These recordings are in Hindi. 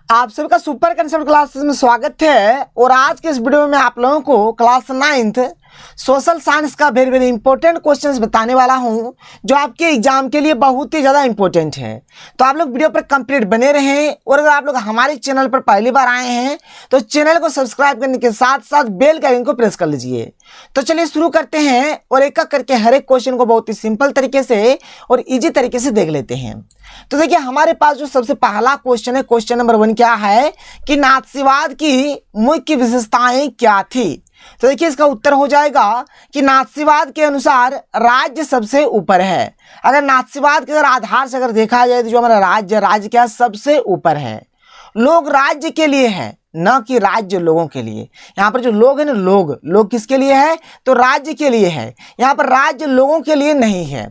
आप सभी का सुपर कंसेप्ट क्लासेस में स्वागत है। और आज के इस वीडियो में आप लोगों को क्लास 9th सोशल साइंस का वेरी वेरी इंपॉर्टेंट क्वेश्चंस बताने वाला हूं, जो आपके एग्जाम के लिए बहुत ही ज़्यादा इंपॉर्टेंट है। तो आप लोग वीडियो पर कंप्लीट बने रहें। और अगर आप लोग हमारे चैनल पर पहली बार आए हैं तो चैनल को सब्सक्राइब करने के साथ साथ बेल का आइकन को प्रेस कर लीजिए। तो चलिए शुरू करते हैं और एक एक करके हर एक क्वेश्चन को बहुत ही सिंपल तरीके से और ईजी तरीके से देख लेते हैं। तो देखिए हमारे पास जो सबसे पहला क्वेश्चन है, क्वेश्चन नंबर 1 क्या है कि नाथसीवाद की मुख्य विशेषताएं क्या थी। तो देखिए इसका उत्तर हो जाएगा कि नाथसीवाद के अनुसार राज्य सबसे ऊपर है। अगर नाथसीवाद के अगर आधार से अगर देखा जाए तो जो हमारा राज्य क्या सबसे ऊपर है। लोग राज्य के लिए है, न कि राज्य लोगों के लिए। यहाँ पर जो लोग है ना, लोग किसके लिए है तो राज्य के लिए है। यहाँ पर राज्य लोगों के लिए नहीं है।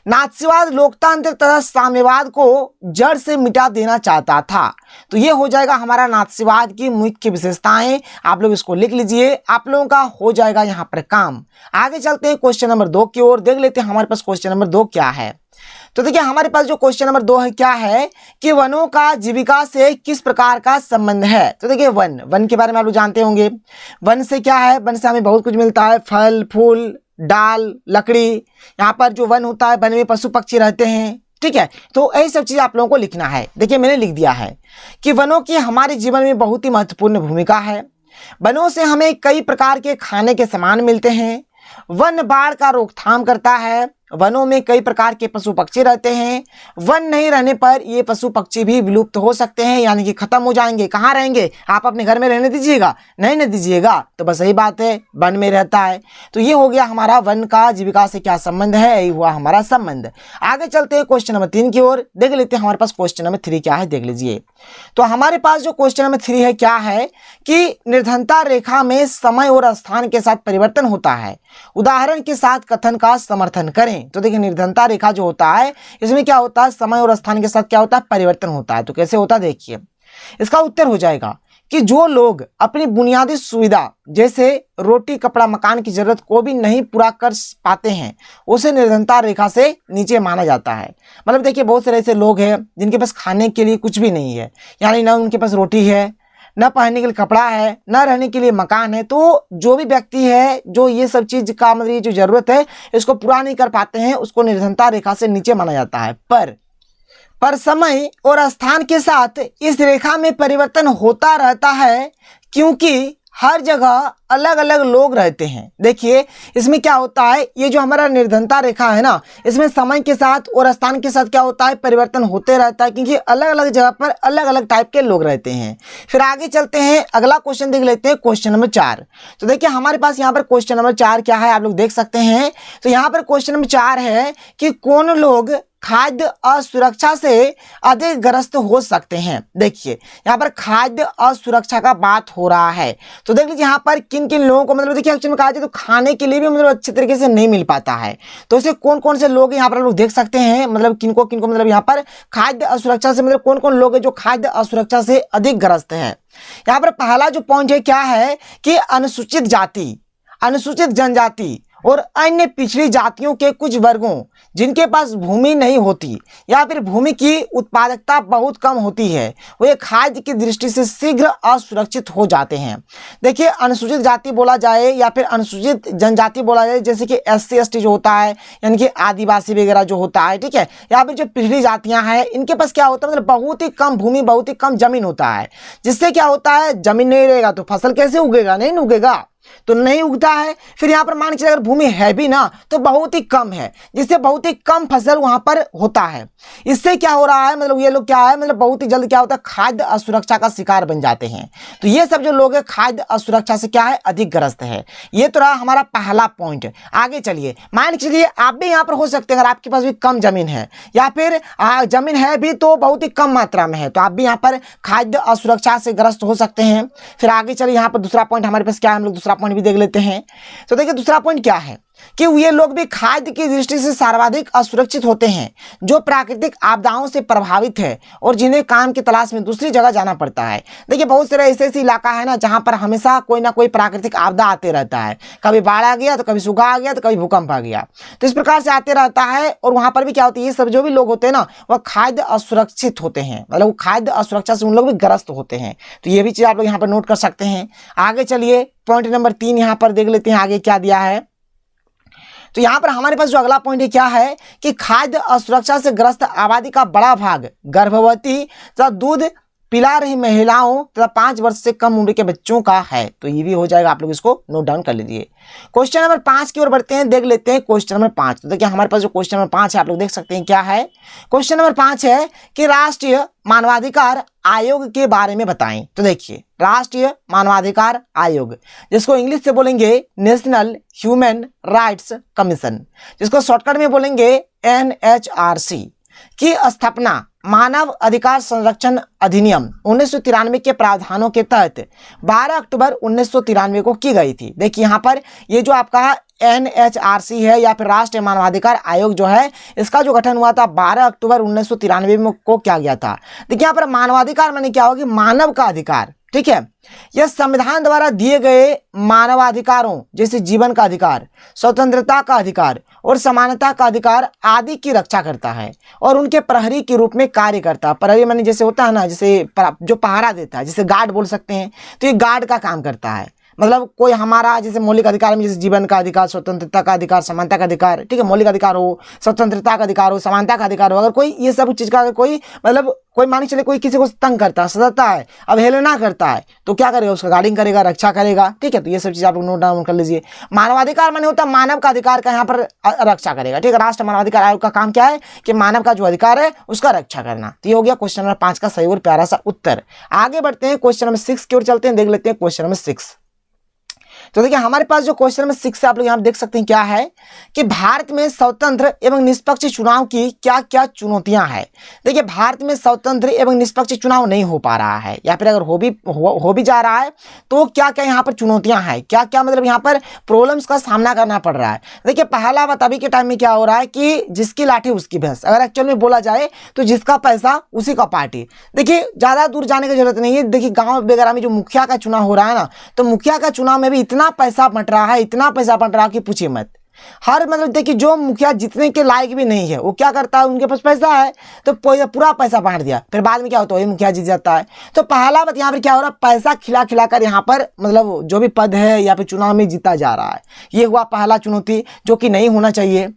नाथसीवाद लोकतांत्रिक तथा साम्यवाद को जड़ से मिटा देना चाहता था। तो ये हो जाएगा हमारा नाथसीवाद की मुख्य विशेषताएं। आप लोग इसको लिख लीजिए, आप लोगों का हो जाएगा यहाँ पर काम। आगे चलते हैं क्वेश्चन नंबर 2 की ओर। देख लेते हैं हमारे पास क्वेश्चन नंबर 2 क्या है। तो देखिए हमारे पास जो क्वेश्चन नंबर 2 है क्या है कि वनों का जीविका से किस प्रकार का संबंध है। तो देखिए वन के बारे में आप लोग जानते होंगे। वन से क्या है, वन से हमें बहुत कुछ मिलता है, फल फूल डाल लकड़ी। यहाँ पर जो वन होता है, वन में पशु पक्षी रहते हैं, ठीक है। तो यही सब चीज़ आप लोगों को लिखना है। देखिए मैंने लिख दिया है कि वनों की हमारे जीवन में बहुत ही महत्वपूर्ण भूमिका है। वनों से हमें कई प्रकार के खाने के सामान मिलते हैं। वन बाढ़ का रोकथाम करता है। वनों में कई प्रकार के पशु पक्षी रहते हैं। वन नहीं रहने पर ये पशु पक्षी भी विलुप्त हो सकते हैं, यानी कि खत्म हो जाएंगे। कहाँ रहेंगे, आप अपने घर में रहने दीजिएगा, नहीं न दीजिएगा तो बस यही बात है, वन में रहता है। तो ये हो गया हमारा वन का जीविका से क्या संबंध है, यही हुआ हमारा संबंध। आगे चलते हैं क्वेश्चन नंबर 3 की ओर। देख लेते हैं हमारे पास क्वेश्चन नंबर 3 क्या है, देख लीजिए। तो हमारे पास जो क्वेश्चन नंबर 3 है क्या है कि निर्धनता रेखा में समय और स्थान के साथ परिवर्तन होता है। उदाहरण के साथ कथन का समर्थन करें। तो देखिए निर्धनता रेखा जो होता है इसमें क्या होता है, समय और स्थान के साथ क्या होता है, परिवर्तन होता है। तो कैसे होता है देखिए, इसका उत्तर हो जाएगा कि जो लोग अपनी बुनियादी सुविधा जैसे रोटी कपड़ा मकान की जरूरत को भी नहीं पूरा कर पाते हैं, उसे निर्धनता रेखा से नीचे माना जाता है। मतलब देखिए बहुत सारे ऐसे लोग हैं जिनके पास खाने के लिए कुछ भी नहीं है, यानी ना उनके पास रोटी है, न पहनने के लिए कपड़ा है, न रहने के लिए मकान है। तो जो भी व्यक्ति है जो ये सब चीज का मतलब ये जो जरूरत है इसको पूरा नहीं कर पाते हैं, उसको निर्धनता रेखा से नीचे माना जाता है। पर समय और स्थान के साथ इस रेखा में परिवर्तन होता रहता है, क्योंकि हर जगह अलग अलग लोग रहते हैं। देखिए इसमें क्या होता है, ये जो हमारा निर्धनता रेखा है ना, इसमें समय के साथ और स्थान के साथ क्या होता है, परिवर्तन होते रहता है, क्योंकि अलग अलग जगह पर अलग अलग टाइप के लोग रहते हैं। फिर आगे चलते हैं, अगला क्वेश्चन देख लेते हैं, क्वेश्चन नंबर 4। तो देखिए हमारे पास यहाँ पर क्वेश्चन नंबर 4 क्या है, आप लोग देख सकते हैं। तो यहाँ पर क्वेश्चन नंबर 4 है कि कौन लोग खाद्य असुरक्षा से अधिक ग्रस्त हो सकते हैं। देखिए यहाँ पर खाद्य असुरक्षा का बात हो रहा है। तो देख लीजिए यहाँ पर किन किन लोगों को मतलब देखिए एक्चुअली में कहा जाए तो खाने के लिए भी मतलब अच्छे तरीके से नहीं मिल पाता है। तो इसे कौन कौन से लोग यहाँ पर लोग देख सकते हैं, मतलब किनको किनको मतलब यहाँ पर खाद्य असुरक्षा से मतलब कौन कौन लोग हैं जो खाद्य असुरक्षा से अधिक ग्रस्त हैं। यहाँ पर पहला जो पॉइंट है क्या है कि अनुसूचित जाति, अनुसूचित जनजाति और अन्य पिछड़ी जातियों के कुछ वर्गों जिनके पास भूमि नहीं होती या फिर भूमि की उत्पादकता बहुत कम होती है, वे खाद्य की दृष्टि से शीघ्र असुरक्षित हो जाते हैं। देखिए अनुसूचित जाति बोला जाए या फिर अनुसूचित जनजाति बोला जाए, जैसे कि SC ST जो होता है, यानी कि आदिवासी वगैरह जो होता है, ठीक है, या फिर जो पिछड़ी जातियां हैं इनके पास क्या होता है, मतलब बहुत ही कम भूमि बहुत ही कम जमीन होता है, जिससे क्या होता है जमीन नहीं रहेगा तो फसल कैसे उगेगा, नहीं उगेगा तो नहीं उगता है। फिर यहाँ पर मान के चलिए अगर भूमि है भी ना तो बहुत ही कम है, जिससे बहुत ही कम फसल वहां पर होता है। इससे क्या हो रहा है, मतलब ये लोग क्या है, मतलब बहुत ही जल्द क्या होता है, खाद्य असुरक्षा का शिकार बन जाते हैं। तो ये सब जो लोग हैं खाद्य असुरक्षा से क्या है, अधिक ग्रस्त है। ये तो रहा हमारा पहला पॉइंट। आगे चलिए, मान के चलिए आप भी यहाँ पर हो सकते हैं, अगर आपके पास भी कम जमीन है या फिर जमीन है भी तो बहुत ही कम मात्रा में है, तो आप भी यहाँ पर खाद्य असुरक्षा से ग्रस्त हो सकते हैं। फिर आगे चलिए यहाँ पर दूसरा पॉइंट हमारे पास क्या है, हम लोग दूसरा पॉइंट भी देख लेते हैं। तो देखिए दूसरा पॉइंट क्या है कि ये लोग भी खाद्य की दृष्टि से सर्वाधिक असुरक्षित होते हैं, जो प्राकृतिक आपदाओं से प्रभावित है और जिन्हें काम की तलाश में दूसरी जगह जाना पड़ता है। देखिए बहुत सारे ऐसे ऐसे इलाका है ना जहां पर हमेशा कोई ना कोई प्राकृतिक आपदा आते रहता है, कभी बाढ़ आ गया तो कभी सूखा आ गया तो कभी भूकंप आ गया, तो इस प्रकार से आते रहता है। और वहां पर भी क्या होती है, ये सब जो भी लोग होते हैं ना वह खाद्य असुरक्षित होते हैं, मतलब खाद्य असुरक्षा से उन लोग भी ग्रस्त होते हैं। तो ये भी चीज आप लोग यहाँ पर नोट कर सकते हैं। आगे चलिए पॉइंट नंबर 3 यहाँ पर देख लेते हैं आगे क्या दिया है। तो यहाँ पर हमारे पास जो अगला पॉइंट है क्या है कि खाद्य असुरक्षा से ग्रस्त आबादी का बड़ा भाग गर्भवती तथा दूध पिला रही महिलाओं तथा 5 वर्ष से कम उम्र के बच्चों का है। तो ये भी हो जाएगा, आप लोग इसको नोट डाउन कर लीजिए। क्वेश्चन नंबर 5 की ओर बढ़ते हैं, देख लेते हैं क्वेश्चन नंबर 5। तो देखिए हमारे पास जो क्वेश्चन नंबर 5 है आप लोग देख सकते हैं क्या है। क्वेश्चन नंबर 5 है कि राष्ट्रीय मानवाधिकार आयोग के बारे में बताएं। तो देखिए राष्ट्रीय मानवाधिकार आयोग, जिसको इंग्लिश से बोलेंगे नेशनल ह्यूमन राइट्स कमीशन, जिसको शॉर्टकट में बोलेंगे NHRC, की स्थापना मानव अधिकार संरक्षण अधिनियम 1993 के प्रावधानों के तहत 12 अक्टूबर 1993 को की गई थी। देखिए यहाँ पर ये जो आपका NHRC है या फिर राष्ट्रीय मानवाधिकार आयोग जो है, इसका जो गठन हुआ था 12 अक्टूबर 1993 में को किया गया था। देखिए यहाँ पर मानवाधिकार माने क्या होगी, मानव का अधिकार, ठीक है। यह संविधान द्वारा दिए गए मानवाधिकारों जैसे जीवन का अधिकार, स्वतंत्रता का अधिकार और समानता का अधिकार आदि की रक्षा करता है और उनके प्रहरी के रूप में कार्य करता है। प्रहरी माने जैसे होता है ना, जैसे जो पहरा देता है, जैसे गार्ड बोल सकते हैं, तो ये गार्ड का काम करता है। मतलब कोई हमारा जैसे मौलिक अधिकार में जैसे जीवन का अधिकार, स्वतंत्रता का अधिकार, समानता का अधिकार, ठीक है, मौलिक अधिकार हो, स्वतंत्रता का अधिकार हो, समानता का अधिकार हो, अगर कोई ये सब चीज़ का अगर कोई मतलब कोई मान चले कोई किसी को तंग करता है, सताता है, अवहेलना करता है, तो क्या करेगा, उसका गार्डिंग करेगा, रक्षा करेगा, ठीक है। तो ये सब चीज़ आप लोग नोट डाउन कर लीजिए। मानवाधिकार माने होता है मानव का अधिकार का यहाँ पर रक्षा करेगा, ठीक है। राष्ट्रीय मानवाधिकार आयोग का काम क्या है कि मानव का जो अधिकार है उसका रक्षा करना। तो ये हो गया क्वेश्चन नंबर 5 का सही और प्यारा सा उत्तर। आगे बढ़ते हैं क्वेश्चन नंबर 6 की ओर चलते हैं, देख लेते हैं क्वेश्चन नंबर 6। तो देखिए हमारे पास जो क्वेश्चन नंबर 6 है आप लोग यहाँ देख सकते हैं क्या है कि भारत में स्वतंत्र एवं निष्पक्ष चुनाव की क्या क्या चुनौतियां हैं। देखिए भारत में स्वतंत्र एवं निष्पक्ष चुनाव नहीं हो पा रहा है, या फिर अगर हो भी जा रहा है तो क्या क्या यहाँ पर चुनौतियां हैं, क्या क्या मतलब यहाँ पर प्रॉब्लम्स का सामना करना पड़ रहा है। देखिए पहला बात अभी के टाइम में क्या हो रहा है कि जिसकी लाठी उसकी भैंस, अगर एक्चुअल में बोला जाए तो जिसका पैसा उसी का पार्टी। देखिए ज़्यादा दूर जाने की जरूरत नहीं है। देखिए गाँव वगैरह में जो मुखिया का चुनाव हो रहा है ना, तो मुखिया का चुनाव में भी इतना पैसा बंट रहा है, इतना पैसा बंट रहा है कि पूछिए मत। हर मतलब देखिए जो मुखिया जितने के लायक भी नहीं है वो क्या करता है, उनके पास पैसा है तो पूरा पैसा बांट दिया, फिर बाद में क्या होता है, वही मुखिया जीत जाता है। तो पहला बात यहाँ पर क्या हो रहा है, पैसा खिला खिला कर यहाँ पर मतलब जो भी पद है या फिर चुनाव में जीता जा रहा है। ये हुआ पहला चुनौती जो कि नहीं होना चाहिए।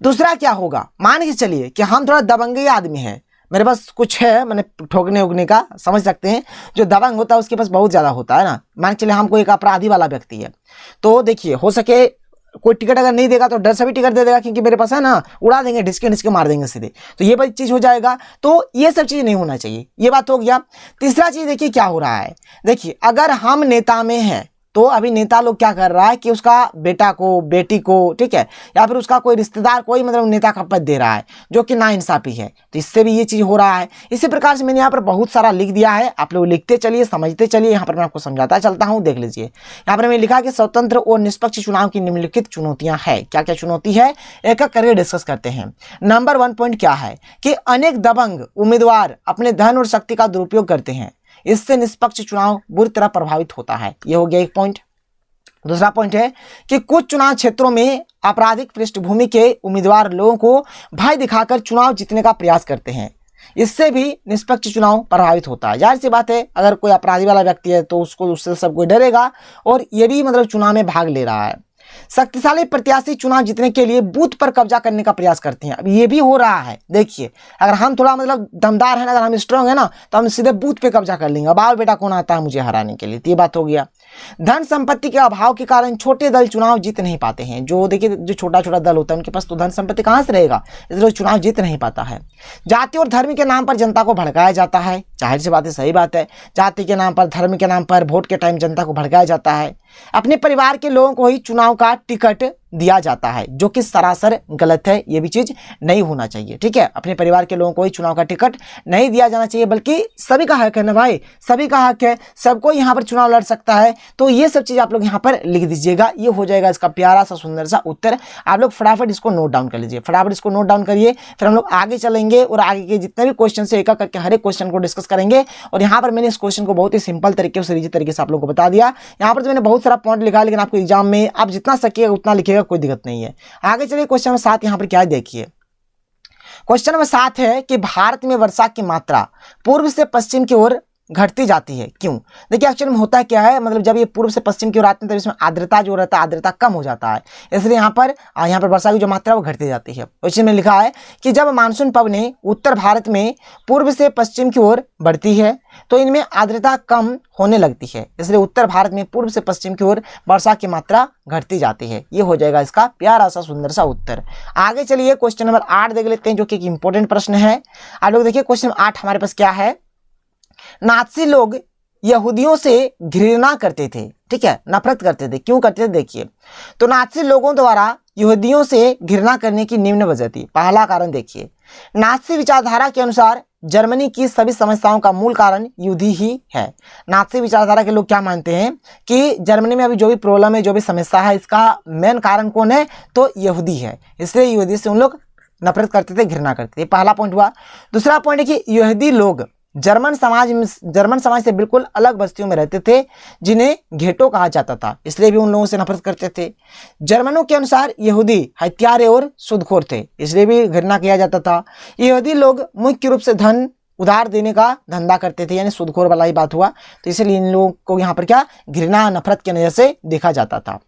दूसरा क्या होगा, मान के चलिए कि हम थोड़ा दबंगी आदमी है, मेरे पास कुछ है मैंने ठोकने उगने का, समझ सकते हैं। जो दबंग होता है उसके पास बहुत ज़्यादा होता है ना। मान के चलिए हमको एक अपराधी वाला व्यक्ति है, तो देखिए हो सके कोई टिकट अगर नहीं देगा तो डर से भी टिकट दे देगा, क्योंकि मेरे पास है ना, उड़ा देंगे, ढिसके मार देंगे सीधे। तो ये बड़ी चीज़ हो जाएगा, तो ये सब चीज़ नहीं होना चाहिए। ये बात हो गया। तीसरा चीज़ देखिए क्या हो रहा है, देखिए अगर हम नेता में हैं तो अभी नेता लोग क्या कर रहा है कि उसका बेटा को, बेटी को, ठीक है, या फिर उसका कोई रिश्तेदार कोई मतलब नेता का पद दे रहा है, जो कि नाइंसाफी है। तो इससे भी ये चीज़ हो रहा है। इसी प्रकार से मैंने यहाँ पर बहुत सारा लिख दिया है, आप लोग लिखते चलिए, समझते चलिए। यहाँ पर मैं आपको समझाता चलता हूँ, देख लीजिए। यहाँ पर मैंने लिखा कि स्वतंत्र और निष्पक्ष चुनाव की निम्नलिखित चुनौतियाँ हैं। क्या क्या चुनौती है, एक एक करके डिस्कस करते हैं। नंबर 1 पॉइंट क्या है कि अनेक दबंग उम्मीदवार अपने धन और शक्ति का दुरुपयोग करते हैं, इससे निष्पक्ष चुनाव बुरी तरह प्रभावित होता है। यह हो गया एक पॉइंट। दूसरा पॉइंट है कि कुछ चुनाव क्षेत्रों में आपराधिक पृष्ठभूमि के उम्मीदवार लोगों को भय दिखाकर चुनाव जीतने का प्रयास करते हैं, इससे भी निष्पक्ष चुनाव प्रभावित होता है। जाहिर सी बात है, अगर कोई अपराधी वाला व्यक्ति है तो उससे सब कोई डरेगा और ये भी मतलब चुनाव में भाग ले रहा है। शक्तिशाली प्रत्याशी चुनाव जीतने के लिए बूथ पर कब्जा करने का प्रयास करते हैं। अब ये भी हो रहा है। देखिए अगर हम थोड़ा मतलब दमदार हैं, अगर हम स्ट्रांग है ना, तो हम सीधे बूथ पे कब्जा कर लेंगे। अब आओ बेटा कौन आता है मुझे हराने के लिए। तो ये बात हो गया। धन संपत्ति के अभाव के कारण छोटे दल चुनाव जीत नहीं पाते हैं। जो देखिए जो छोटा छोटा दल होता है उनके पास तो धन संपत्ति कहाँ से रहेगा, इसलिए चुनाव जीत नहीं पाता है। जाति और धर्म के नाम पर जनता को भड़काया जाता है। जाहिर सी बात है, सही बात है। जाति के नाम पर, धर्म के नाम पर वोट के टाइम जनता को भड़काया जाता है। अपने परिवार के लोगों को ही चुनाव का टिकट दिया जाता है, जो कि सरासर गलत है। ये भी चीज नहीं होना चाहिए, ठीक है। अपने परिवार के लोगों को ही चुनाव का टिकट नहीं दिया जाना चाहिए, बल्कि सभी का हक है ना भाई, सभी का हक है, सबको यहाँ पर चुनाव लड़ सकता है। तो ये सब चीज आप लोग यहाँ पर लिख दीजिएगा, ये हो जाएगा इसका प्यारा सा सुंदर सा उत्तर। आप लोग फटाफट इसको नोट डाउन कर लीजिए, फटाफट इसको नोट डाउन करिए। फिर हम लोग आगे चलेंगे और आगे के जितने भी क्वेश्चन से एक एक करके हर एक क्वेश्चन को डिस्कस करेंगे। और यहाँ पर मैंने इस क्वेश्चन को बहुत ही सिंपल तरीके से, तरीके से आप लोगों को बता दिया। यहाँ पर तो मैंने बहुत सारा पॉइंट लिखा, लेकिन आपको एग्जाम में आप जितना सकिएगा उतना लिखिएगा, कोई दिक्कत नहीं है। आगे चलिए क्वेश्चन नंबर 7 यहाँ पर क्या है देखिए। क्वेश्चन नंबर 7 है कि भारत में वर्षा की मात्रा पूर्व से पश्चिम की ओर घटती जाती है, क्यों? देखिए एक्चुअली में होता क्या है, मतलब जब ये पूर्व से पश्चिम की ओर आते हैं तो इसमें आर्द्रता जो रहता है, आर्द्रता कम हो जाता है, इसलिए यहाँ पर वर्षा की जो मात्रा है वो घटती जाती है। इसमें लिखा है कि जब मानसून पवनें उत्तर भारत में पूर्व से पश्चिम की ओर बढ़ती है तो इनमें आर्द्रता कम होने लगती है, इसलिए उत्तर भारत में पूर्व से पश्चिम की ओर वर्षा की मात्रा घटती जाती है। ये हो जाएगा इसका प्यारा सा सुंदर सा उत्तर। आगे चलिए क्वेश्चन नंबर 8 देख लेते हैं, जो कि एक इंपॉर्टेंट प्रश्न है। आप लोग देखिए क्वेश्चन 8 हमारे पास क्या है। नाज़ी लोग यहूदियों से घृणा करते थे, ठीक है, नफरत करते थे। क्यों करते थे देखिए, तो नाज़ी लोगों द्वारा यहूदियों से घृणा करने की निम्न वजह थी। पहला कारण देखिए, नाज़ी विचारधारा के अनुसार जर्मनी की सभी समस्याओं का मूल कारण यहूदी ही है। नाज़ी विचारधारा के लोग क्या मानते हैं कि जर्मनी में अभी जो भी प्रॉब्लम है, जो भी समस्या है, इसका मेन कारण कौन है, तो यहूदी है। इसलिए यहूदी से उन लोग नफरत करते थे, घृणा करते थे। पहला पॉइंट हुआ। दूसरा पॉइंट है कि यहूदी लोग जर्मन समाज से बिल्कुल अलग बस्तियों में रहते थे, जिन्हें घेटो कहा जाता था, इसलिए भी उन लोगों से नफरत करते थे। जर्मनों के अनुसार यहूदी हत्यारे और सूदखोर थे, इसलिए भी घृणा किया जाता था। यहूदी लोग मुख्य रूप से धन उधार देने का धंधा करते थे, यानी सूदखोर वाला ही बात हुआ, तो इसलिए इन लोगों को यहाँ पर क्या घृणा नफरत की नजर से देखा जाता था।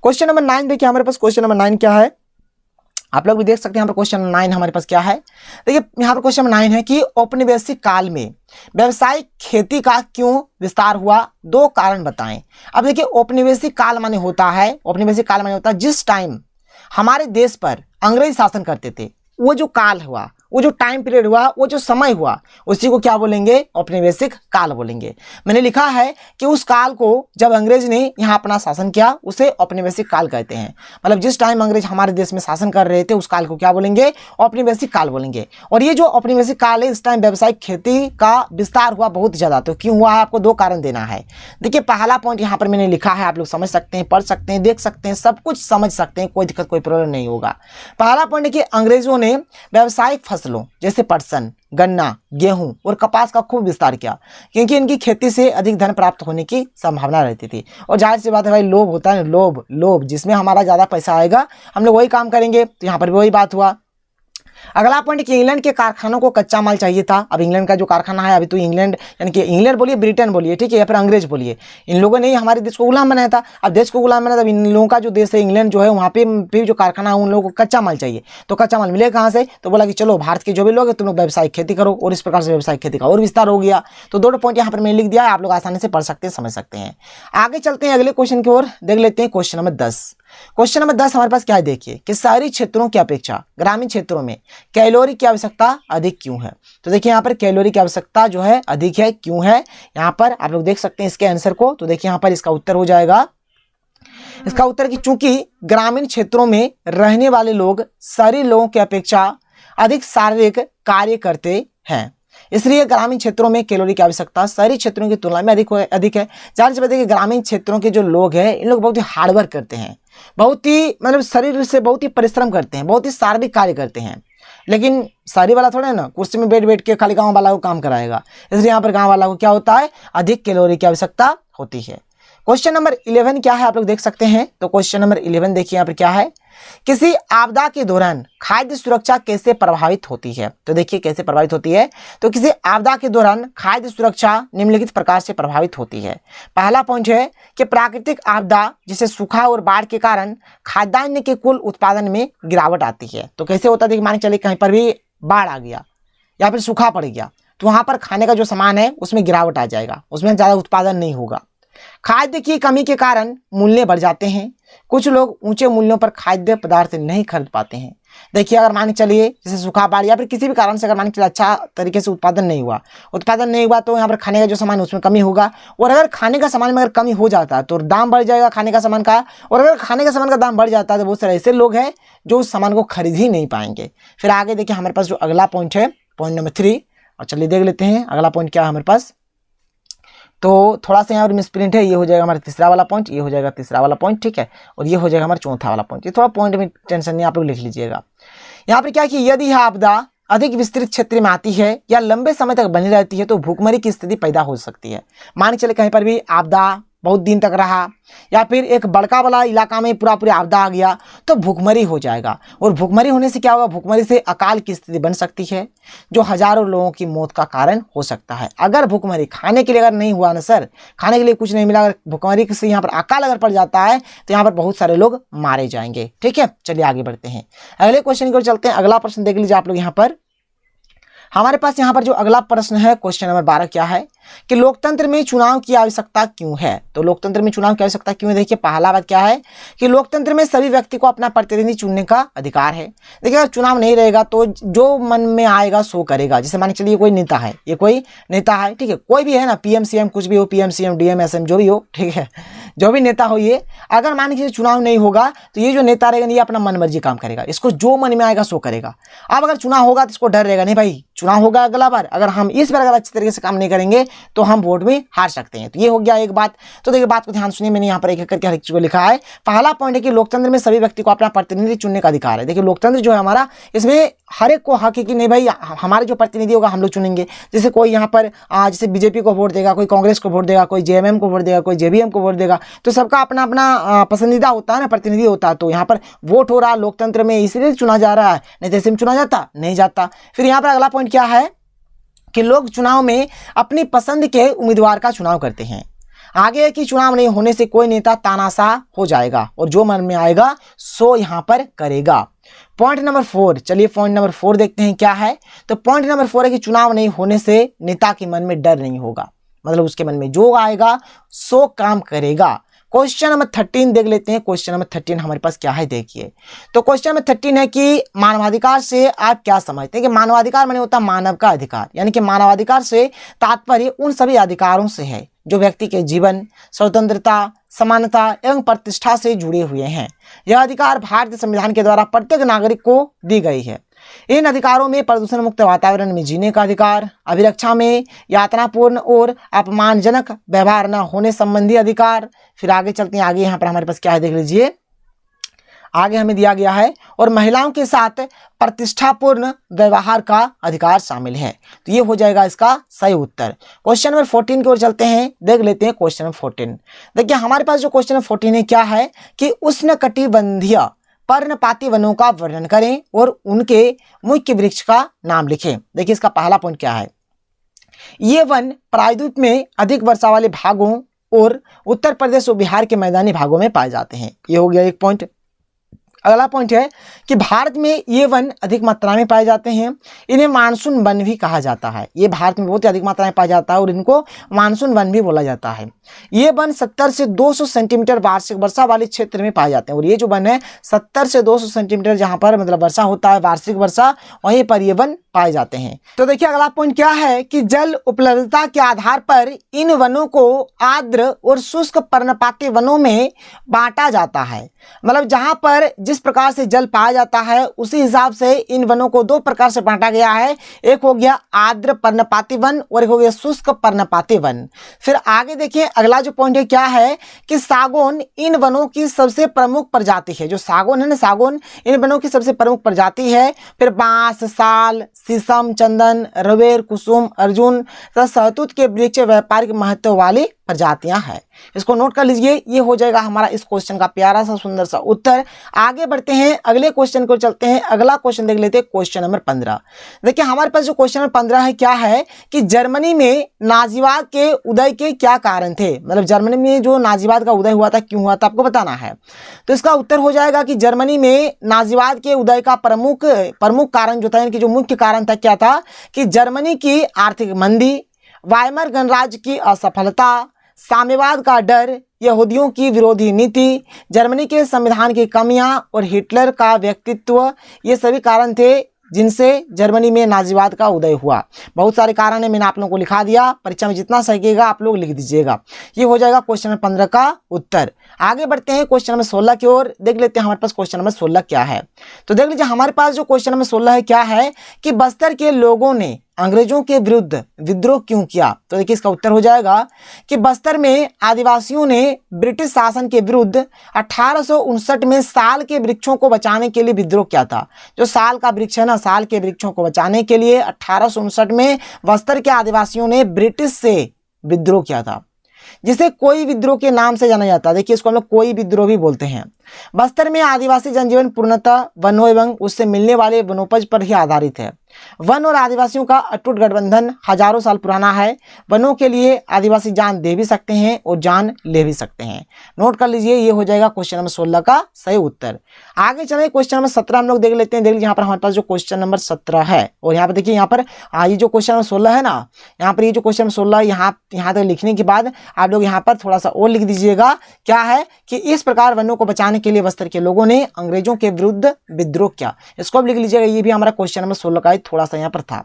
क्वेश्चन नंबर 9 देखिए हमारे पास। क्वेश्चन नंबर 9 क्या है, आप लोग भी देख सकते हैं। यहाँ पर क्वेश्चन 9 हमारे पास क्या है, देखिए यहाँ पर क्वेश्चन 9 है कि औपनिवेशिक काल में व्यावसायिक खेती का क्यों विस्तार हुआ, 2 कारण बताएं। अब देखिए औपनिवेशिक काल माने होता है जिस टाइम हमारे देश पर अंग्रेज शासन करते थे, वो जो काल हुआ, वो जो टाइम पीरियड हुआ, वो जो समय हुआ, उसी को क्या बोलेंगे, औपनिवेशिक काल बोलेंगे। मैंने लिखा है कि उस काल को जब अंग्रेज ने यहाँ अपना शासन किया, उसे औपनिवेशिक काल कहते हैं। मतलब जिस टाइम अंग्रेज हमारे देश में शासन कर रहे थे, उस काल को क्या बोलेंगे, औपनिवेशिक काल बोलेंगे। और ये जो औपनिवेशिक काल है, इस टाइम व्यावसायिक खेती का विस्तार हुआ बहुत ज़्यादा। तो क्यों हुआ है, आपको 2 कारण देना है। देखिए पहला पॉइंट यहाँ पर मैंने लिखा है, आप लोग समझ सकते हैं, पढ़ सकते हैं, देख सकते हैं, सब कुछ समझ सकते हैं, कोई दिक्कत कोई प्रॉब्लम नहीं होगा। पहला पॉइंट है कि अंग्रेजों ने व्यावसायिक फसलों जैसे पटसन, गन्ना, गेहूं और कपास का खूब विस्तार किया, क्योंकि इनकी खेती से अधिक धन प्राप्त होने की संभावना रहती थी। और जाहिर सी बात है भाई, लोभ होता है, लोभ जिसमें हमारा ज़्यादा पैसा आएगा, हम लोग वही काम करेंगे। तो यहाँ पर भी वही बात हुआ। अगला पॉइंट कि इंग्लैंड के कारखानों को कच्चा माल चाहिए था। अब इंग्लैंड का जो कारखाना है, अभी तो इंग्लैंड यानी कि इंग्लैंड बोलिए, ब्रिटेन बोलिए, ठीक है, या फिर अंग्रेज बोलिए, इन लोगों ने हमारे देश को गुलाम बनाया था। अब देश को गुलाम बनाया, तब इन लोगों का जो देश है इंग्लैंड जो है, वहाँ पे भी जो कारखाना है, उन लोगों को कच्चा माल चाहिए। तो कच्चा माल मिलेगा कहाँ से, तो बोला कि चलो भारत के जो भी लोग हैं, तुम लोग व्यावसायिक खेती करो, और इस प्रकार से व्यावसायिक खेती का और विस्तार हो गया। तो 2 पॉइंट यहाँ पर मैंने लिख दिया है, आप लोग आसानी से पढ़ सकते हैं, समझ सकते हैं। आगे चलते हैं अगले क्वेश्चन की ओर, देख लेते हैं क्वेश्चन नंबर 10। क्वेश्चन नंबर 10 हमारे पास क्या है देखिए, कि शहरी क्षेत्रों की अपेक्षा ग्रामीण क्षेत्रों में कैलोरी की आवश्यकता अधिक क्यों है। तो देखिए यहाँ पर कैलोरी की आवश्यकता जो है अधिक है, क्यों है, यहाँ पर आप लोग देख सकते हैं इसके आंसर को। तो देखिए यहाँ पर इसका उत्तर हो जाएगा, इसका उत्तर कि चूंकि ग्रामीण क्षेत्रों में रहने वाले लोग शहरी लोगों की अपेक्षा अधिक शारीरिक कार्य करते हैं, इसलिए ग्रामीण क्षेत्रों में कैलोरी की आवश्यकता शहरी क्षेत्रों की तुलना में अधिक है। जाहिर सी बात है कि ग्रामीण क्षेत्रों के जो लोग हैं, इन लोग बहुत ही हार्डवर्क करते हैं, बहुत ही मतलब शरीर से बहुत ही परिश्रम करते हैं, बहुत ही शारीरिक कार्य करते हैं। लेकिन शहरी वाला थोड़ा है ना, कुर्सी में बैठ के खाली गाँव वाला को काम कराएगा, इसलिए यहाँ पर गाँव वाला को क्या होता है, अधिक कैलोरी की आवश्यकता होती है। क्वेश्चन नंबर 11 क्या है, आप लोग देख सकते हैं। तो क्वेश्चन नंबर 11 देखिए यहाँ पर क्या है, किसी आपदा के दौरान खाद्य सुरक्षा कैसे प्रभावित होती है। तो देखिए कैसे प्रभावित होती है, तो किसी आपदा के दौरान खाद्य सुरक्षा निम्नलिखित प्रकार से प्रभावित होती है। पहला पॉइंट है कि प्राकृतिक आपदा जैसे सूखा और बाढ़ के कारण खाद्यान्न के कुल उत्पादन में गिरावट आती है। तो कैसे होता है, मान के चलिए कहीं पर भी बाढ़ आ गया या फिर सूखा पड़ गया, तो वहां पर खाने का जो सामान है उसमें गिरावट आ जाएगा, उसमें ज्यादा उत्पादन नहीं होगा। खाद्य की कमी के कारण मूल्य बढ़ जाते हैं, कुछ लोग ऊंचे मूल्यों पर खाद्य पदार्थ नहीं खरीद पाते हैं। देखिए अगर मान के चलिए जैसे सूखा बाढ़ या फिर किसी भी कारण से अगर मान के चलिए अच्छा तरीके से उत्पादन नहीं हुआ तो यहाँ पर खाने का जो सामान उसमें कमी होगा। और अगर खाने का सामान में अगर कमी हो जाता है तो दाम बढ़ जाएगा खाने का सामान का। और अगर खाने का सामान का दाम बढ़ जाता है तो बहुत सारे ऐसे लोग हैं जो उस सामान को खरीद ही नहीं पाएंगे। फिर आगे देखिए हमारे पास जो अगला पॉइंट है, पॉइंट नंबर 3, और चलिए देख लेते हैं अगला पॉइंट क्या है हमारे पास। तो थोड़ा सा यहाँ पर मिसप्रिंट है, ये हो जाएगा हमारा तीसरा वाला पॉइंट, ये हो जाएगा तीसरा वाला पॉइंट, ठीक है, और ये हो जाएगा हमारा चौथा वाला पॉइंट। ये थोड़ा पॉइंट में टेंशन नहीं, आप लोग लिख लीजिएगा। यहाँ पर क्या कि यदि यह आपदा अधिक विस्तृत क्षेत्र में आती है या लंबे समय तक बनी रहती है तो भूखमरी की स्थिति पैदा हो सकती है। मान के चले कहीं पर भी आपदा बहुत दिन तक रहा या फिर एक बड़का वाला इलाका में पूरा आपदा आ गया तो भूखमरी हो जाएगा। और भूखमरी होने से क्या होगा, भूखमरी से अकाल की स्थिति बन सकती है जो हजारों लोगों की मौत का कारण हो सकता है। अगर भूखमरी खाने के लिए अगर नहीं हुआ ना सर, खाने के लिए कुछ नहीं मिला, अगर भूखमरी से यहाँ पर अकाल अगर पड़ जाता है तो यहाँ पर बहुत सारे लोग मारे जाएंगे। ठीक है, चलिए आगे बढ़ते हैं, अगले क्वेश्चन की ओर चलते हैं। अगला प्रश्न देख लीजिए आप लोग। यहाँ पर हमारे पास यहाँ पर जो अगला प्रश्न है क्वेश्चन नंबर 12 क्या है कि लोकतंत्र में चुनाव की आवश्यकता क्यों है। तो लोकतंत्र में चुनाव की आवश्यकता क्यों है, देखिए पहला बात क्या है कि लोकतंत्र में सभी व्यक्ति को अपना प्रतिनिधि चुनने का अधिकार है। देखिए अगर चुनाव नहीं रहेगा तो जो मन में आएगा सो करेगा। जैसे मान के चलिए कोई नेता है, ये कोई नेता है, ठीक है, कोई भी है ना, पीएम सीएम कुछ भी हो, पीएम सीएम डीएम एसएम जो भी हो, ठीक है, जो भी नेता हो, ये अगर मान लीजिए चुनाव नहीं होगा तो ये जो नेता रहेगा ये अपना मन मर्जी काम करेगा, इसको जो मन में आएगा सो करेगा। अब अगर चुनाव होगा तो इसको डर रहेगा, नहीं भाई चुनाव होगा अगला बार, अगर हम इस बार अगर अच्छे तरीके से काम नहीं करेंगे तो हम वोट में हार सकते हैं। तो ये हो गया एक बात। तो देखिए बात को ध्यान सुनिए, मैंने यहाँ पर एक एक करके हर एक चीज को लिखा है। पहला पॉइंट है कि लोकतंत्र में सभी व्यक्ति को अपना प्रतिनिधि चुनने का अधिकार है। देखिए लोकतंत्र जो है हमारा, इसमें हर एक को हक है कि नहीं भाई हमारे जो प्रतिनिधि होगा हम लोग चुनेंगे। जैसे कोई यहाँ पर जैसे बीजेपी को वोट देगा, कोई कांग्रेस को वोट देगा, कोई जेएमएम को वोट देगा, कोई जेबीएम को वोट देगा, तो सबका अपना अपना पसंदीदा होता है ना, प्रतिनिधि होता है। तो यहाँ पर वोट हो रहा है लोकतंत्र में, इसलिए चुना जा रहा है, नहीं तो ऐसे में चुना जाता नहीं जाता। फिर यहाँ पर अगला पॉइंट क्या है कि लोग चुनाव में अपनी पसंद के उम्मीदवार का चुनाव करते हैं। आगे है कि चुनाव नहीं होने से कोई नेता तानाशाह हो जाएगा और जो मन में आएगा सो यहाँ पर करेगा। पॉइंट नंबर 4, चलिए पॉइंट नंबर 4 देखते हैं क्या है। तो पॉइंट नंबर 4 है कि चुनाव नहीं होने से नेता के मन में डर नहीं होगा, मतलब उसके मन में जो आएगा सो काम करेगा। क्वेश्चन नंबर 13 देख लेते हैं। क्वेश्चन नंबर 13 हमारे पास क्या है देखिए। तो क्वेश्चन नंबर 13 है कि मानवाधिकार से आप क्या समझते हैं कि मानवाधिकार माने होता है मानव का अधिकार, यानी कि मानवाधिकार से तात्पर्य उन सभी अधिकारों से है जो व्यक्ति के जीवन, स्वतंत्रता, समानता एवं प्रतिष्ठा से जुड़े हुए हैं। यह अधिकार भारतीय संविधान के द्वारा प्रत्येक नागरिक को दी गई है। इन अधिकारों में प्रदूषण मुक्त वातावरण में जीने का अधिकार, अभिरक्षा में यातनापूर्ण और अपमानजनक व्यवहार न होने संबंधी अधिकार। फिर आगे चलते हैं, आगे यहाँ पर हमारे पास क्या है देख लीजिए। आगे हमें दिया गया है और महिलाओं के साथ प्रतिष्ठापूर्ण व्यवहार का अधिकार शामिल है। तो ये हो जाएगा इसका सही उत्तर। क्वेश्चन नंबर 14 की ओर चलते हैं, देख लेते हैं क्वेश्चन नंबर 14। देखिए हमारे पास जो क्वेश्चन नंबर 14 है क्या है कि उष्णकटिबंधीय पर्णपाती वनों का वर्णन करें और उनके मुख्य वृक्ष का नाम लिखें। देखिए इसका पहला पॉइंट क्या है, ये वन प्रायद्वीप में अधिक वर्षा वाले भागों और उत्तर प्रदेश और बिहार के मैदानी भागों में पाए जाते हैं। ये हो गया एक पॉइंट। अगला पॉइंट है कि भारत में ये वन अधिक मात्रा में पाए जाते हैं। इन्हें मानसून वन भी कहा जाता है। ये भारत में बहुत ही अधिक मात्रा में पाया जाता है और इनको मानसून वन भी बोला जाता है। ये वन 70 से 200 सेंटीमीटर वार्षिक वर्षा वाले क्षेत्र में पाए जाते हैं। और ये जो वन है 70 से 200 सेंटीमीटर जहां पर मतलब वर्षा होता है, वार्षिक वर्षा, वहीं पर ये वन पाए जाते हैं। तो देखिए अगला पॉइंट क्या है कि जल उपलब्धता के आधार पर इन वनों को आर्द्र और शुष्क पर्णपाती वनों में बांटा जाता है। मतलब जहां पर जिस प्रकार से जल पाया जाता है उसी हिसाब से इन वनों को 2 प्रकार से बांटा गया है। एक हो गया आर्द्र पर्णपाती वन और एक हो गया शुष्क पर्णपाती वन। फिर आगे देखिए अगला जो पॉइंट है क्या है कि सागौन इन वनों की सबसे प्रमुख प्रजाति है। जो सागौन है ना, सागौन इन वनों की सबसे प्रमुख प्रजाति है। फिर बांस, साल, शीशम, चंदन, रवेर, कुसुम, अर्जुन तथा सहतूत के वृक्ष व्यापारिक महत्व वाली प्रजातियां हैं। इसको नोट कर लीजिए। ये हो जाएगा हमारा इस क्वेश्चन का प्यारा सा सुंदर सा उत्तर। आगे बढ़ते हैं, अगले क्वेश्चन को चलते हैं। अगला क्वेश्चन देख लेते हैं, क्वेश्चन नंबर 15। देखिए हमारे पास जो क्वेश्चन नंबर 15 है क्या है कि जर्मनी में नाजीवाद के उदय के क्या कारण थे। मतलब जर्मनी में जो नाजीवाद का उदय हुआ था, क्यों हुआ था, आपको बताना है। तो इसका उत्तर हो जाएगा कि जर्मनी में नाजीवाद के उदय का प्रमुख कारण जो था, इनकी जो मुख्य कारण था क्या था कि जर्मनी की आर्थिक मंदी, वाइमर गणराज्य की असफलता, साम्यवाद का डर यहूदियों की विरोधी नीति, जर्मनी के संविधान की कमियां और हिटलर का व्यक्तित्व, ये सभी कारण थे जिनसे जर्मनी में नाजीवाद का उदय हुआ। बहुत सारे कारण है, मैंने आप लोगों को लिखा दिया, परीक्षा में जितना सकेगा आप लोग लिख दीजिएगा। ये हो जाएगा क्वेश्चन नंबर 15 का उत्तर। आगे बढ़ते हैं क्वेश्चन नंबर 16 की ओर। देख लेते हैं हमारे पास क्वेश्चन नंबर 16 क्या है। तो देख लीजिए हमारे पास जो क्वेश्चन नंबर 16 है क्या है कि बस्तर के लोगों ने अंग्रेजों के विरुद्ध विद्रोह क्यों किया। तो देखिए इसका उत्तर हो जाएगा कि बस्तर में आदिवासियों ने ब्रिटिश शासन के विरुद्ध 1859 में साल के वृक्षों को बचाने के लिए विद्रोह किया था। जो साल का वृक्ष है ना, साल के वृक्षों को बचाने के लिए 1859 में बस्तर के आदिवासियों ने ब्रिटिश से विद्रोह किया था, जिसे कोई विद्रोह के नाम से जाना जाता है। देखिए इसको हम लोग कोई विद्रोह भी बोलते हैं। बस्तर में आदिवासी जनजीवन पूर्णतः वनों एवं उससे मिलने वाले वनोपज पर ही आधारित है। वन और आदिवासियों का अटूट गठबंधन हजारों साल पुराना है। वनों के लिए आदिवासी जान दे भी सकते हैं और जान ले भी सकते हैं। नोट कर लीजिए, ये हो जाएगा क्वेश्चन नंबर 16 का सही उत्तर। आगे चले क्वेश्चन नंबर 17 हम लोग देख लेते हैं। देख लीजिए यहाँ पर हमारे पास जो क्वेश्चन नंबर 17 है, और यहाँ पर देखिए यहाँ पर ये जो क्वेश्चन नंबर 16 है ना, यहाँ पर ये जो क्वेश्चन नंबर 16 यहाँ तक लिखने के बाद आप लोग यहाँ पर थोड़ा सा और लिख दीजिएगा। क्या है कि इस प्रकार वनों को बचाने के लिए बस्तर के लोगों ने अंग्रेजों के विरुद्ध विद्रोह किया। इसको अब लिख लीजिएगा, ये भी हमारा क्वेश्चन नंबर 16 का थोड़ा सा यहाँ पर था।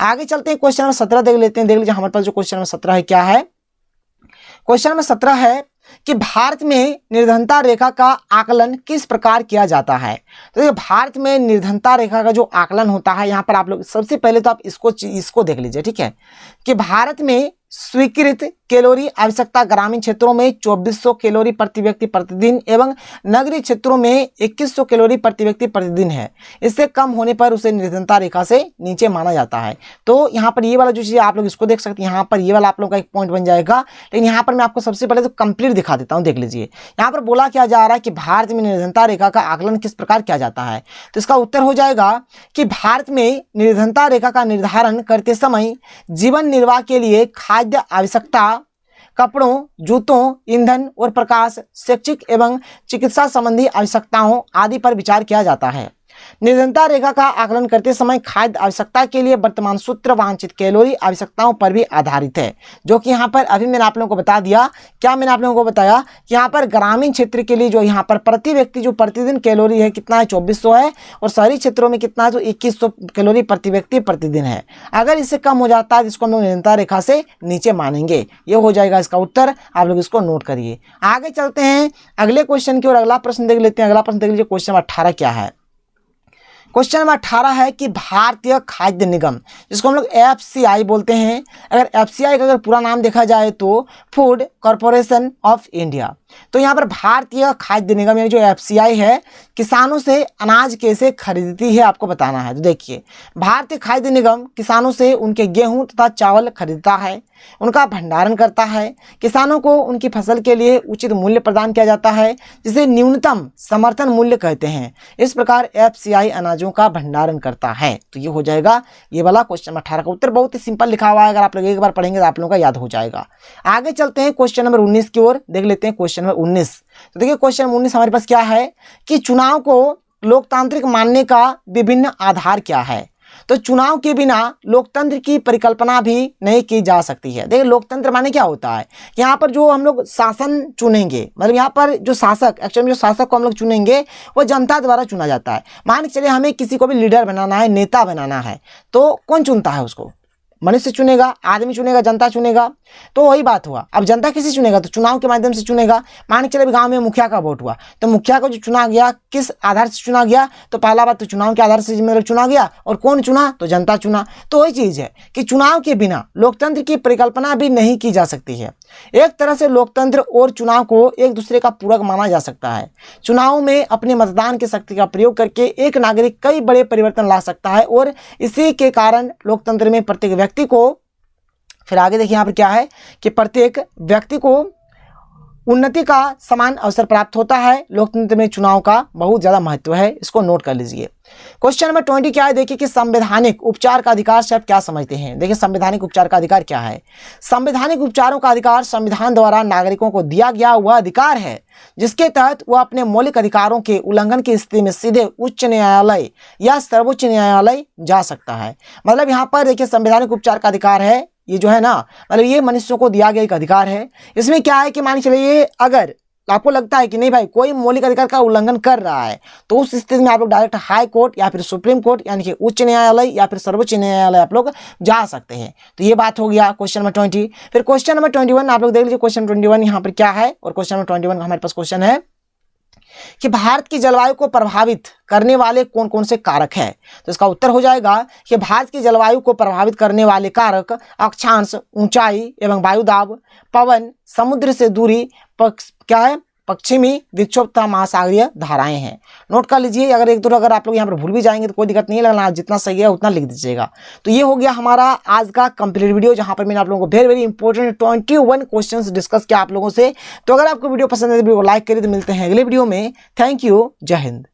आगे चलते हैं क्वेश्चन नंबर 17 देख लेते हैं। देख लीजिए हमारे पास जो क्वेश्चन नंबर 17 है क्या है। क्वेश्चन नंबर 17 है कि भारत में निर्धनता रेखा का आकलन किस प्रकार किया जाता है। तो ये भारत में निर्धनता रेखा का जो आकलन होता है, यहाँ पर आप लोग सबसे पहले तो आप इसको देख लीजिए, ठीक है, कि भारत में स्वीकृत कैलोरी आवश्यकता ग्रामीण क्षेत्रों में 2400 कैलोरी प्रति व्यक्ति प्रतिदिन एवं नगरीय क्षेत्रों में 2100 कैलोरी प्रति व्यक्ति प्रतिदिन है। इससे कम होने पर उसे निर्धनता रेखा से नीचे माना जाता है। तो यहाँ पर ये वाला जो चीज़ आप लोग इसको देख सकते हैं, यहाँ पर ये वाला आप लोग का एक पॉइंट बन जाएगा। लेकिन यहाँ पर मैं आपको सबसे पहले तो कंप्लीट दिखा देता हूँ। देख लीजिए यहाँ पर बोला क्या जा रहा है कि भारत में निर्धनता रेखा का आकलन किस प्रकार किया जाता है। तो इसका उत्तर हो जाएगा कि भारत में निर्धनता रेखा का निर्धारण करते समय जीवन निर्वाह के लिए खाद्य आवश्यकता, कपड़ों, जूतों, ईंधन और प्रकाश, शैक्षिक एवं चिकित्सा संबंधी आवश्यकताओं आदि पर विचार किया जाता है। निर्धनता रेखा का आकलन करते समय खाद्य आवश्यकता के लिए वर्तमान सूत्र वांछित कैलोरी आवश्यकताओं पर भी आधारित है, जो कि यहाँ पर अभी मैंने आप लोगों को बता दिया। क्या मैंने आप लोगों को बताया कि यहाँ पर ग्रामीण क्षेत्र के लिए जो यहाँ पर प्रति व्यक्ति जो प्रतिदिन कैलोरी है कितना है, 2400 है, और शहरी क्षेत्रों में कितना है, तो 2100 कैलोरी प्रति व्यक्ति प्रतिदिन है। अगर इससे कम हो जाता है इसको हम लोग निर्धनता रेखा से नीचे मानेंगे। ये हो जाएगा इसका उत्तर, आप लोग इसको नोट करिए। आगे चलते हैं अगले क्वेश्चन की और अगला प्रश्न देख लेते हैं। अगला प्रश्न देख लीजिए, क्वेश्चन 18 क्या है। क्वेश्चन नंबर 18 है कि भारतीय खाद्य निगम, जिसको हम लोग FCI बोलते हैं, अगर FCI का अगर पूरा नाम देखा जाए तो फूड कॉरपोरेशन ऑफ इंडिया। तो यहाँ पर भारतीय खाद्य निगम यानी जो FCI है, किसानों से अनाज कैसे खरीदती है आपको बताना है। तो देखिए भारतीय खाद्य निगम किसानों से उनके गेहूं तथा चावल खरीदता है, उनका भंडारण करता है, किसानों को उनकी फसल के लिए उचित मूल्य प्रदान किया जाता है, जिसे न्यूनतम समर्थन मूल्य कहते हैं। इस प्रकार FCI अनाजों का भंडारण करता है। तो ये हो जाएगा ये वाला क्वेश्चन 18 का उत्तर। बहुत ही सिंपल लिखा हुआ है, अगर आप लोग एक बार पढ़ेंगे तो आप लोगों का याद हो जाएगा। आगे चलते हैं क्वेश्चन नंबर 19 की ओर, देख लेते हैं क्वेश्चन नंबर 19। तो देखिए क्वेश्चन 19 हमारे पास क्या है कि चुनाव को लोकतांत्रिक मानने का विभिन्न आधार क्या है। तो चुनाव के बिना लोकतंत्र की परिकल्पना भी नहीं की जा सकती है। देखिए लोकतंत्र माने क्या होता है, यहाँ पर जो हम लोग शासन चुनेंगे, मतलब यहाँ पर जो शासक, एक्चुअली जो शासक को हम लोग चुनेंगे वो जनता द्वारा चुना जाता है। मान के चलिए हमें किसी को भी लीडर बनाना है, नेता बनाना है, तो कौन चुनता है उसको? मनुष्य चुनेगा, आदमी चुनेगा, जनता चुनेगा। तो वही बात हुआ। अब जनता किसे चुनेगा? तो चुनाव के माध्यम से चुनेगा। मान के चले गांव में मुखिया का वोट हुआ, तो मुखिया को जो चुना गया किस आधार से चुना गया? तो पहला बात तो चुनाव के आधार से मतलब चुना गया, और कौन चुना? तो जनता चुना। तो वही चीज है कि चुनाव के बिना लोकतंत्र की परिकल्पना भी नहीं की जा सकती है। एक तरह से लोकतंत्र और चुनाव को एक दूसरे का पूरक माना जा सकता है। चुनाव में अपने मतदान की शक्ति का प्रयोग करके एक नागरिक कई बड़े परिवर्तन ला सकता है, और इसी के कारण लोकतंत्र में प्रत्येक व्यक्ति को, फिर आगे देखिए यहाँ पर क्या है कि प्रत्येक व्यक्ति को उन्नति का समान अवसर प्राप्त होता है। लोकतंत्र में चुनाव का बहुत ज्यादा महत्व है, इसको नोट कर लीजिए। क्वेश्चन नंबर 20 क्या है, देखिए कि संवैधानिक उपचार का अधिकार से आप क्या समझते हैं। देखिए संवैधानिक उपचार का अधिकार क्या है। संवैधानिक उपचारों का अधिकार संविधान द्वारा नागरिकों को दिया गया वह अधिकार है जिसके तहत वह अपने मौलिक अधिकारों के उल्लंघन की स्थिति में सीधे उच्च न्यायालय या सर्वोच्च न्यायालय जा सकता है। मतलब यहाँ पर देखिए संवैधानिक उपचार का अधिकार है, ये जो है ना, मतलब ये मनुष्यों को दिया गया एक अधिकार है। इसमें क्या है कि मान के चलिए अगर आपको लगता है कि नहीं भाई कोई मौलिक अधिकार का उल्लंघन कर रहा है, तो उस स्थिति में आप लोग डायरेक्ट हाई कोर्ट या फिर सुप्रीम कोर्ट यानी कि उच्च न्यायालय या फिर सर्वोच्च न्यायालय आप लोग जा सकते हैं। तो ये बात हो गया क्वेश्चन नंबर 20। फिर क्वेश्चन नंबर 21 आप लोग देख लीजिए, क्वेश्चन 21 यहाँ पर क्या है, और क्वेश्चन नंबर 21 का हमारे पास क्वेश्चन है कि भारत की जलवायु को प्रभावित करने वाले कौन कौन से कारक हैं। तो इसका उत्तर हो जाएगा कि भारत की जलवायु को प्रभावित करने वाले कारक अक्षांश, ऊंचाई एवं वायुदाब, पवन, समुद्र से दूरी, क्या है, पश्चिमी विक्षोभ तथा महासागरीय धाराएं हैं। नोट कर लीजिए, अगर एक दो अगर आप लोग यहाँ पर भूल भी जाएंगे तो कोई दिक्कत नहीं लगना, जितना सही है उतना लिख दीजिएगा। तो ये हो गया हमारा आज का कंप्लीट वीडियो, जहां पर मैंने आप लोगों को very very important 21 questions discuss किया आप लोगों से। तो अगर आपको वीडियो पसंद है तो वीडियो को लाइक करिए। तो मिलते हैं अगले वीडियो में। थैंक यू, जय हिंद।